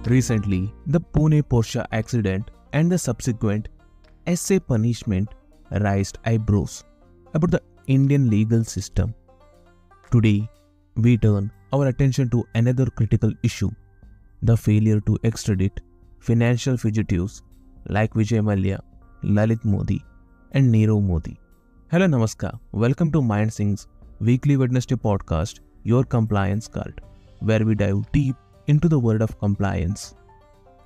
Recently, the Pune Porsche accident and the subsequent essay punishment raised eyebrows about the Indian legal system. Today, we turn our attention to another critical issue, the failure to extradite financial fugitives like Vijay Mallya, Modi, and Niravmodi. Hello, Namaskar. Welcome to MindSyncs Weekly Wednesday podcast, your compliance cult, where we dive deep into the world of compliance.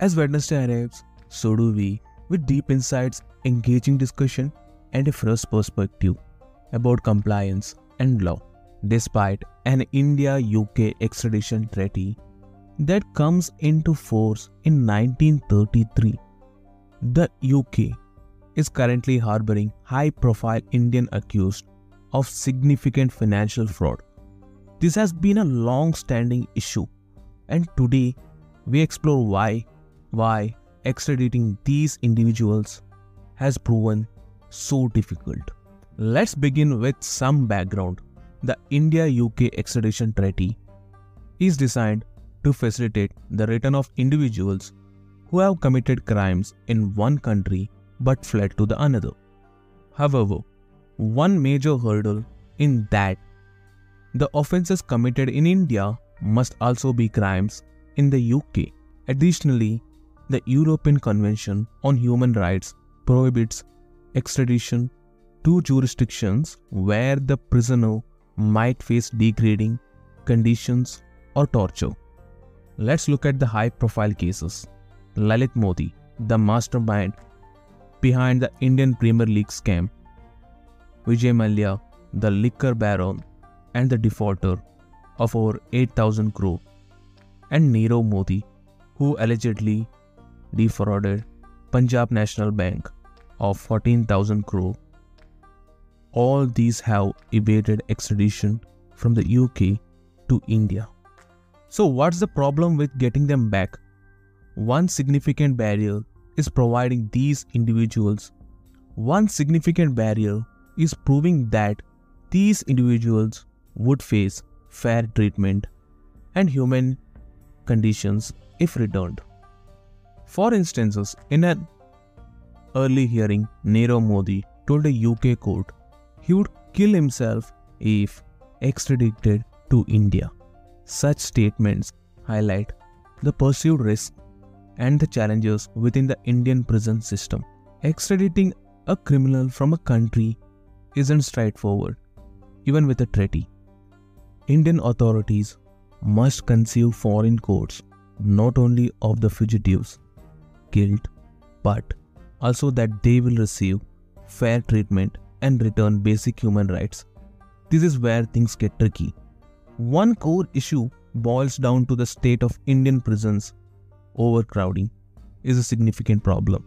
As Wednesday arrives, so do we, with deep insights, engaging discussion, and a fresh perspective about compliance and law. Despite an India-UK extradition treaty that comes into force in 1933, the UK is currently harboring high-profile Indian accused of significant financial fraud. This has been a long-standing issue, and today we explore why extraditing these individuals has proven so difficult. Let's begin with some background. The India-UK extradition treaty is designed to facilitate the return of individuals who have committed crimes in one country but fled to the another. However, one major hurdle in that the offences committed in India must also be crimes in the UK. Additionally, the European Convention on Human Rights prohibits extradition to jurisdictions where the prisoner might face degrading conditions or torture. Let's look at the high-profile cases. Lalit Modi, the mastermind behind the Indian Premier League scam; Vijay Mallya, the liquor baron and the defaulter of over 8,000 crore; and Niravmodi, who allegedly defrauded Punjab National Bank of 14,000 crore. All these have evaded extradition from the UK to India. So what's the problem with getting them back? One significant barrier is providing these individuals. One significant barrier is proving that these individuals would face fair treatment and human conditions if returned. For instance, in an early hearing, Niravmodi told a UK court he would kill himself if extradited to India. Such statements highlight the perceived risk and the challenges within the Indian prison system. Extraditing a criminal from a country isn't straightforward, even with a treaty. Indian authorities must conceive foreign courts not only of the fugitives killed, but also that they will receive fair treatment and return basic human rights. This is where things get tricky. One core issue boils down to the state of Indian prisons. Overcrowding is a significant problem,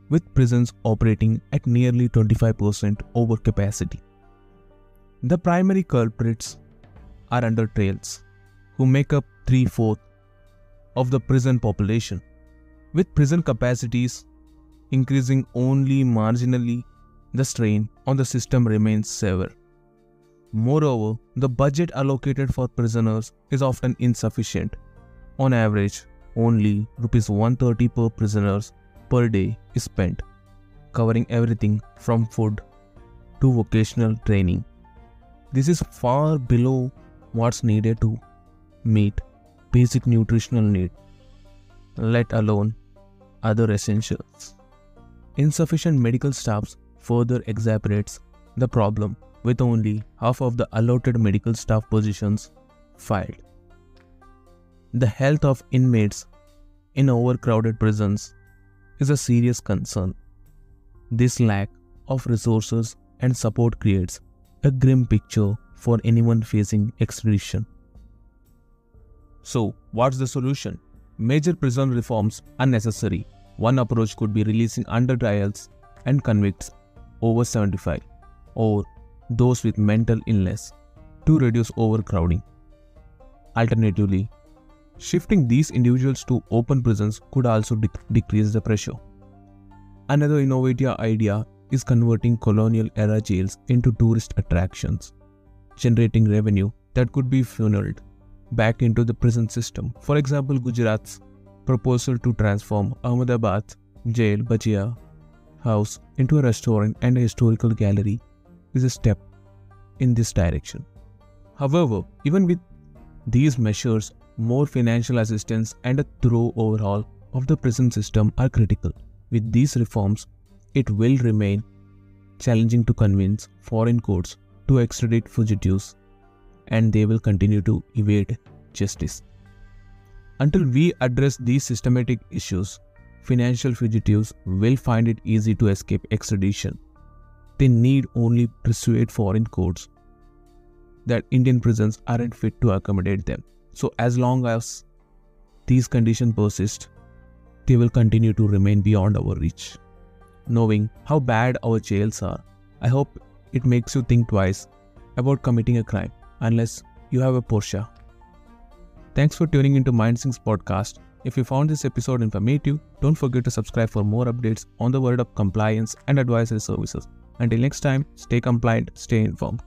with prisons operating at nearly 25% overcapacity. The primary culprits are under trails, who make up 3/4 of the prison population. With prison capacities increasing only marginally, the strain on the system remains severe. Moreover, the budget allocated for prisoners is often insufficient. On average, only ₹130 per prisoners per day is spent, covering everything from food to vocational training. This is far below what's needed to meet basic nutritional needs, let alone other essentials. Insufficient medical staff further exacerbates the problem, with only half of the allotted medical staff positions filled. The health of inmates in overcrowded prisons is a serious concern. This lack of resources and support creates a grim picture for anyone facing extradition. So, what's the solution? Major prison reforms are necessary. One approach could be releasing under trials and convicts over 75 or those with mental illness to reduce overcrowding. Alternatively, shifting these individuals to open prisons could also decrease the pressure. Another innovative idea is converting colonial-era jails into tourist attractions, generating revenue that could be funneled back into the prison system. For example, Gujarat's proposal to transform Ahmedabad's jail Bajia house into a restaurant and a historical gallery is a step in this direction. However, even with these measures, more financial assistance and a thorough overhaul of the prison system are critical. With these reforms, it will remain challenging to convince foreign courts to extradite fugitives, and they will continue to evade justice. Until we address these systematic issues, financial fugitives will find it easy to escape extradition. They need only persuade foreign courts that Indian prisons aren't fit to accommodate them. So as long as these conditions persist, they will continue to remain beyond our reach. Knowing how bad our jails are, I hope it makes you think twice about committing a crime unless you have a Porsche. Thanks for tuning into MindSyncs podcast. If you found this episode informative, don't forget to subscribe for more updates on the world of compliance and advisory services. Until next time, stay compliant, stay informed.